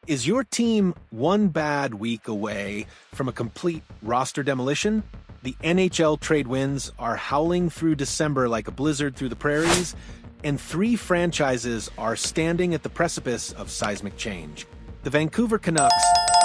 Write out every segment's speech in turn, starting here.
Is your team one bad week away from a complete roster demolition? The NHL trade winds are howling through December like a blizzard through the prairies, and three franchises are standing at the precipice of seismic change. The Vancouver Canucks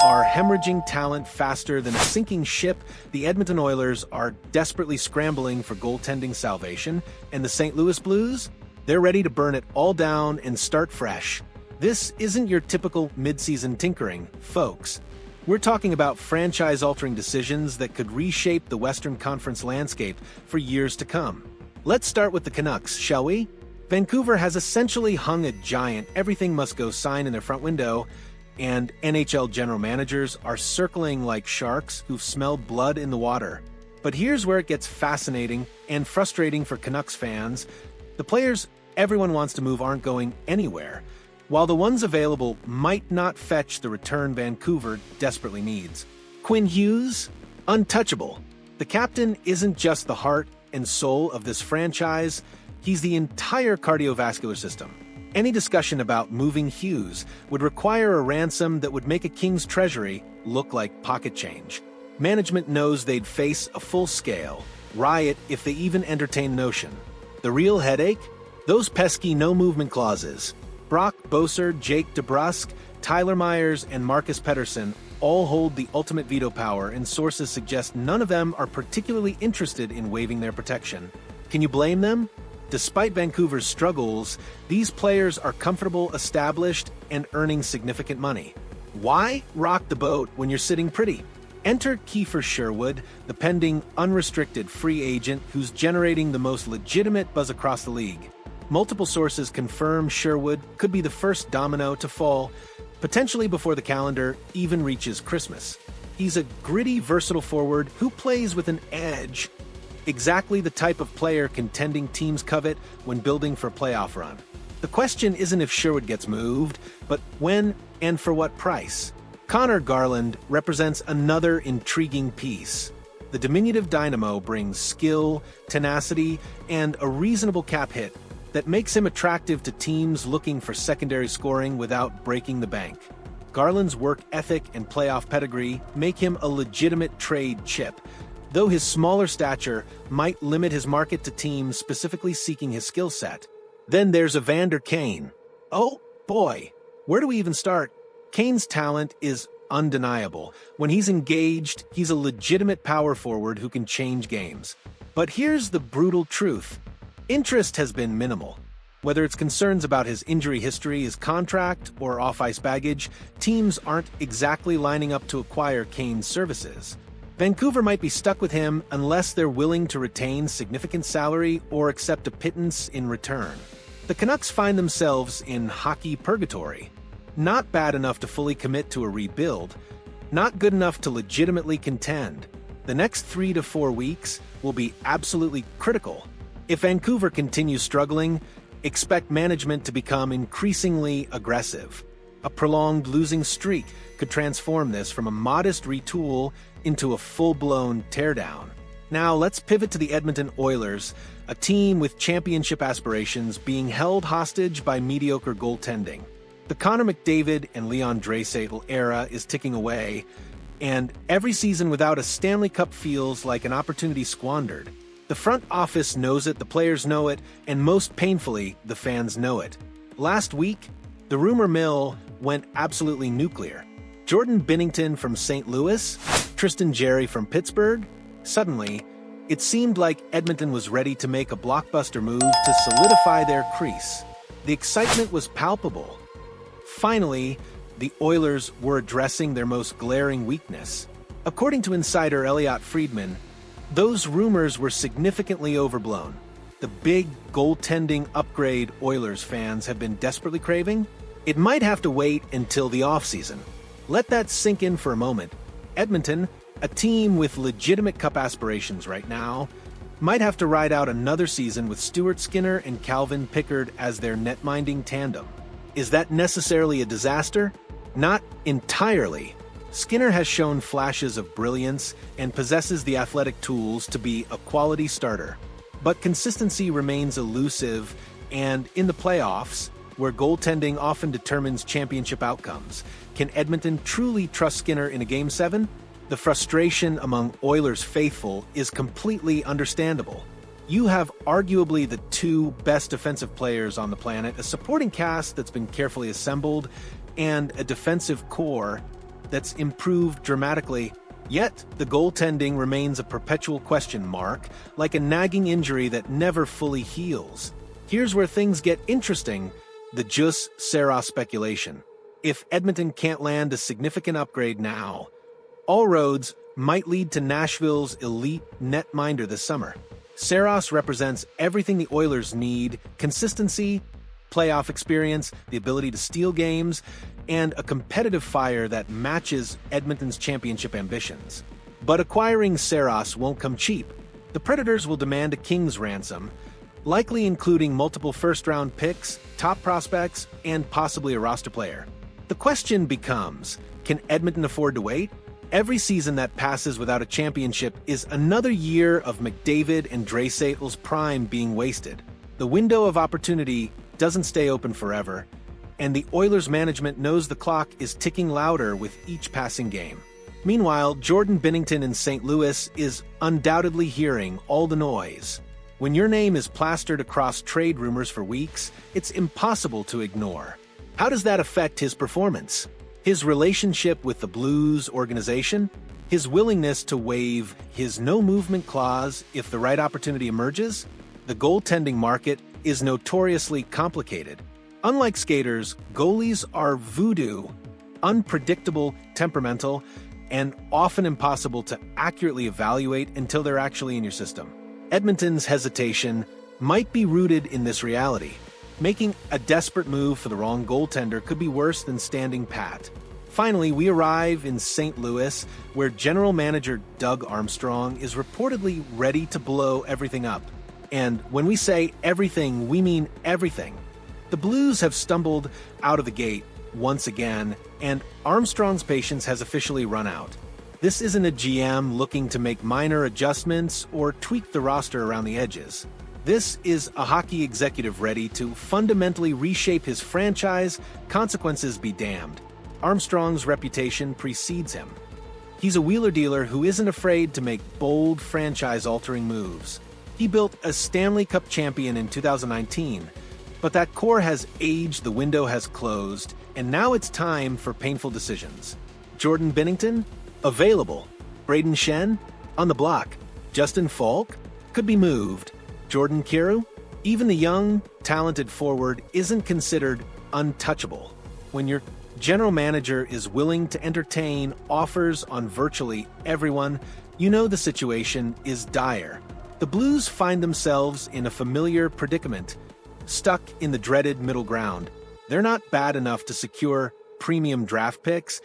are hemorrhaging talent faster than a sinking ship, the Edmonton Oilers are desperately scrambling for goaltending salvation, and the St. Louis Blues? They're ready to burn it all down and start fresh. This isn't your typical mid-season tinkering, folks. We're talking about franchise-altering decisions that could reshape the Western Conference landscape for years to come. Let's start with the Canucks, shall we? Vancouver has essentially hung a giant everything-must-go sign in their front window, and NHL general managers are circling like sharks who've smelled blood in the water. But here's where it gets fascinating and frustrating for Canucks fans. The players everyone wants to move aren't going anywhere, while the ones available might not fetch the return Vancouver desperately needs. Quinn Hughes? Untouchable. The captain isn't just the heart and soul of this franchise, he's the entire cardiovascular system. Any discussion about moving Hughes would require a ransom that would make a king's treasury look like pocket change. Management knows they'd face a full-scale riot if they even entertain notion. The real headache? Those pesky no-movement clauses. Brock Boeser, Jake DeBrusk, Tyler Myers, and Marcus Pettersson all hold the ultimate veto power, and sources suggest none of them are particularly interested in waiving their protection. Can you blame them? Despite Vancouver's struggles, these players are comfortable, established, and earning significant money. Why rock the boat when you're sitting pretty? Enter Kiefer Sherwood, the pending unrestricted free agent who's generating the most legitimate buzz across the league. Multiple sources confirm Sherwood could be the first domino to fall, potentially before the calendar even reaches Christmas. He's a gritty, versatile forward who plays with an edge. Exactly the type of player contending teams covet when building for a playoff run. The question isn't if Sherwood gets moved, but when and for what price. Connor Garland represents another intriguing piece. The diminutive dynamo brings skill, tenacity, and a reasonable cap hit that makes him attractive to teams looking for secondary scoring without breaking the bank. Garland's work ethic and playoff pedigree make him a legitimate trade chip, though his smaller stature might limit his market to teams specifically seeking his skill set. Then there's Evander Kane. Oh boy, where do we even start? Kane's talent is undeniable. When he's engaged, he's a legitimate power forward who can change games. But here's the brutal truth. Interest has been minimal. Whether it's concerns about his injury history, his contract, or off-ice baggage, teams aren't exactly lining up to acquire Kane's services. Vancouver might be stuck with him unless they're willing to retain significant salary or accept a pittance in return. The Canucks find themselves in hockey purgatory. Not bad enough to fully commit to a rebuild, not good enough to legitimately contend. The next 3 to 4 weeks will be absolutely critical. If Vancouver continues struggling, expect management to become increasingly aggressive. A prolonged losing streak could transform this from a modest retool into a full-blown teardown. Now let's pivot to the Edmonton Oilers, a team with championship aspirations being held hostage by mediocre goaltending. The Connor McDavid and Leon Draisaitl era is ticking away, and every season without a Stanley Cup feels like an opportunity squandered. The front office knows it, the players know it, and most painfully, the fans know it. Last week, the rumor mill went absolutely nuclear. Jordan Binnington from St. Louis, Tristan Jarry from Pittsburgh. Suddenly, it seemed like Edmonton was ready to make a blockbuster move to solidify their crease. The excitement was palpable. Finally, the Oilers were addressing their most glaring weakness. According to insider Elliot Friedman, those rumors were significantly overblown. The big goaltending upgrade Oilers fans have been desperately craving? It might have to wait until the offseason. Let that sink in for a moment. Edmonton, a team with legitimate cup aspirations right now, might have to ride out another season with Stuart Skinner and Calvin Pickard as their net-minding tandem. Is that necessarily a disaster? Not entirely. Skinner has shown flashes of brilliance and possesses the athletic tools to be a quality starter. But consistency remains elusive, and in the playoffs, where goaltending often determines championship outcomes. Can Edmonton truly trust Skinner in a Game 7? The frustration among Oilers faithful is completely understandable. You have arguably the two best defensive players on the planet, a supporting cast that's been carefully assembled, and a defensive core that's improved dramatically. Yet, the goaltending remains a perpetual question mark, like a nagging injury that never fully heals. Here's where things get interesting: the Juuse Saros speculation. If Edmonton can't land a significant upgrade now, all roads might lead to Nashville's elite netminder this summer. Saros represents everything the Oilers need: consistency, playoff experience, the ability to steal games, and a competitive fire that matches Edmonton's championship ambitions. But acquiring Saros won't come cheap. The Predators will demand a king's ransom, likely including multiple first-round picks, top prospects, and possibly a roster player. The question becomes, can Edmonton afford to wait? Every season that passes without a championship is another year of McDavid and Draisaitl's prime being wasted. The window of opportunity doesn't stay open forever, and the Oilers management knows the clock is ticking louder with each passing game. Meanwhile, Jordan Binnington in St. Louis is undoubtedly hearing all the noise. When your name is plastered across trade rumors for weeks, it's impossible to ignore. How does that affect his performance? His relationship with the Blues organization? His willingness to waive his no-movement clause if the right opportunity emerges? The goaltending market is notoriously complicated. Unlike skaters, goalies are voodoo, unpredictable, temperamental, and often impossible to accurately evaluate until they're actually in your system. Edmonton's hesitation might be rooted in this reality. Making a desperate move for the wrong goaltender could be worse than standing pat. Finally, we arrive in St. Louis, where general manager Doug Armstrong is reportedly ready to blow everything up. And when we say everything, we mean everything. The Blues have stumbled out of the gate once again, and Armstrong's patience has officially run out. This isn't a GM looking to make minor adjustments or tweak the roster around the edges. This is a hockey executive ready to fundamentally reshape his franchise, consequences be damned. Armstrong's reputation precedes him. He's a wheeler dealer who isn't afraid to make bold, franchise-altering moves. He built a Stanley Cup champion in 2019, but that core has aged, the window has closed, and now it's time for painful decisions. Jordan Binnington? Available. Braden Schenn? On the block. Justin Falk? Could be moved. Jordan Kyrou? Even the young, talented forward isn't considered untouchable. When your general manager is willing to entertain offers on virtually everyone, you know the situation is dire. The Blues find themselves in a familiar predicament, stuck in the dreaded middle ground. They're not bad enough to secure premium draft picks,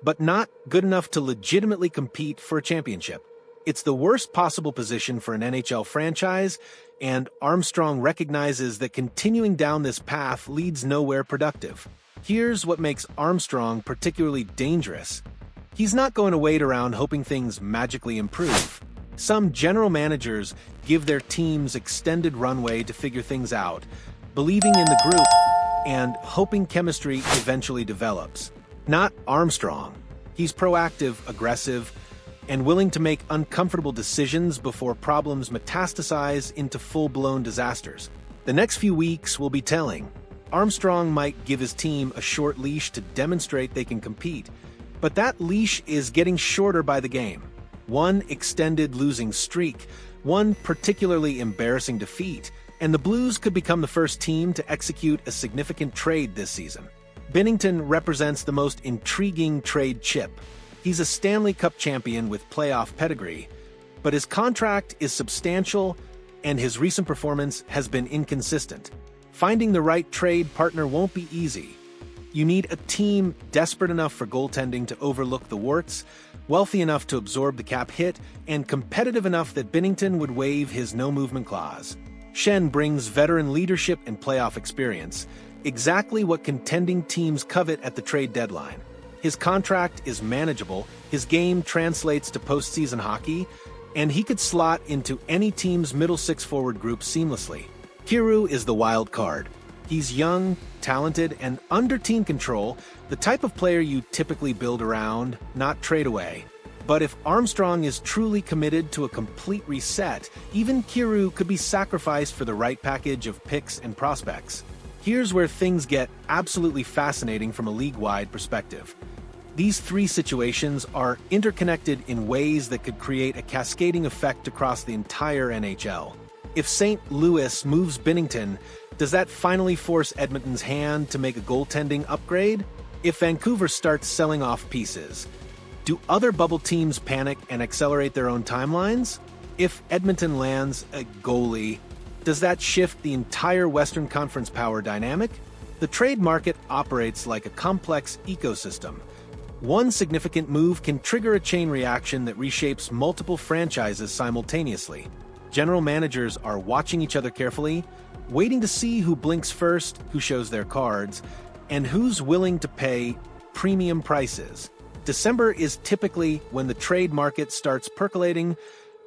but not good enough to legitimately compete for a championship. It's the worst possible position for an NHL franchise, and Armstrong recognizes that continuing down this path leads nowhere productive. Here's what makes Armstrong particularly dangerous. He's not going to wait around hoping things magically improve. Some general managers give their teams extended runway to figure things out, believing in the group and hoping chemistry eventually develops. Not Armstrong. He's proactive, aggressive, and willing to make uncomfortable decisions before problems metastasize into full-blown disasters. The next few weeks will be telling. Armstrong might give his team a short leash to demonstrate they can compete, but that leash is getting shorter by the game. One extended losing streak, one particularly embarrassing defeat, and the Blues could become the first team to execute a significant trade this season. Binnington represents the most intriguing trade chip. He's a Stanley Cup champion with playoff pedigree, but his contract is substantial and his recent performance has been inconsistent. Finding the right trade partner won't be easy. You need a team desperate enough for goaltending to overlook the warts, wealthy enough to absorb the cap hit, and competitive enough that Binnington would waive his no-movement clause. Schenn brings veteran leadership and playoff experience, exactly what contending teams covet at the trade deadline. His contract is manageable, his game translates to postseason hockey, and he could slot into any team's middle six forward group seamlessly. Kyrou is the wild card. He's young, talented, and under team control, the type of player you typically build around, not trade away. But if Armstrong is truly committed to a complete reset, even Kyrou could be sacrificed for the right package of picks and prospects. Here's where things get absolutely fascinating from a league-wide perspective. These three situations are interconnected in ways that could create a cascading effect across the entire NHL. If St. Louis moves Binnington, does that finally force Edmonton's hand to make a goaltending upgrade? If Vancouver starts selling off pieces, do other bubble teams panic and accelerate their own timelines? If Edmonton lands a goalie, does that shift the entire Western Conference power dynamic? The trade market operates like a complex ecosystem. One significant move can trigger a chain reaction that reshapes multiple franchises simultaneously. General managers are watching each other carefully, waiting to see who blinks first, who shows their cards, and who's willing to pay premium prices. December is typically when the trade market starts percolating,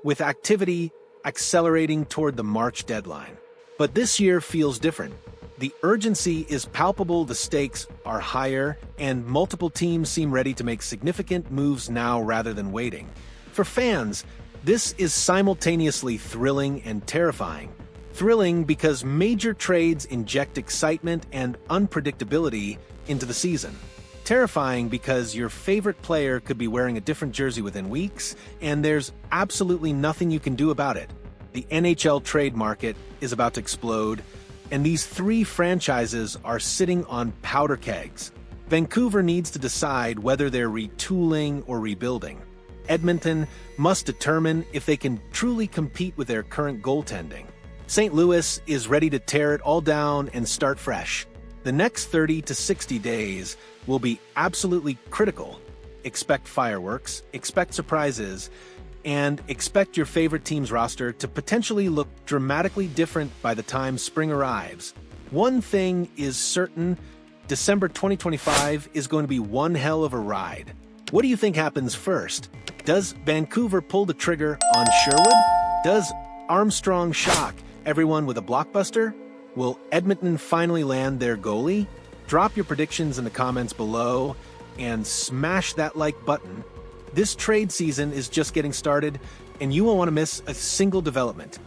with activity accelerating toward the March deadline. But this year feels different. The urgency is palpable, the stakes are higher, and multiple teams seem ready to make significant moves now rather than waiting. For fans, this is simultaneously thrilling and terrifying. Thrilling because major trades inject excitement and unpredictability into the season. Terrifying because your favorite player could be wearing a different jersey within weeks, and there's absolutely nothing you can do about it. The NHL trade market is about to explode, and these three franchises are sitting on powder kegs. Vancouver needs to decide whether they're retooling or rebuilding. Edmonton must determine if they can truly compete with their current goaltending. St. Louis is ready to tear it all down and start fresh. The next 30 to 60 days will be absolutely critical. Expect fireworks, expect surprises, and expect your favorite team's roster to potentially look dramatically different by the time spring arrives. One thing is certain, December 2025 is going to be one hell of a ride. What do you think happens first? Does Vancouver pull the trigger on Sherwood? Does Armstrong shock everyone with a blockbuster? Will Edmonton finally land their goalie? Drop your predictions in the comments below and smash that like button. This trade season is just getting started, and you won't want to miss a single development.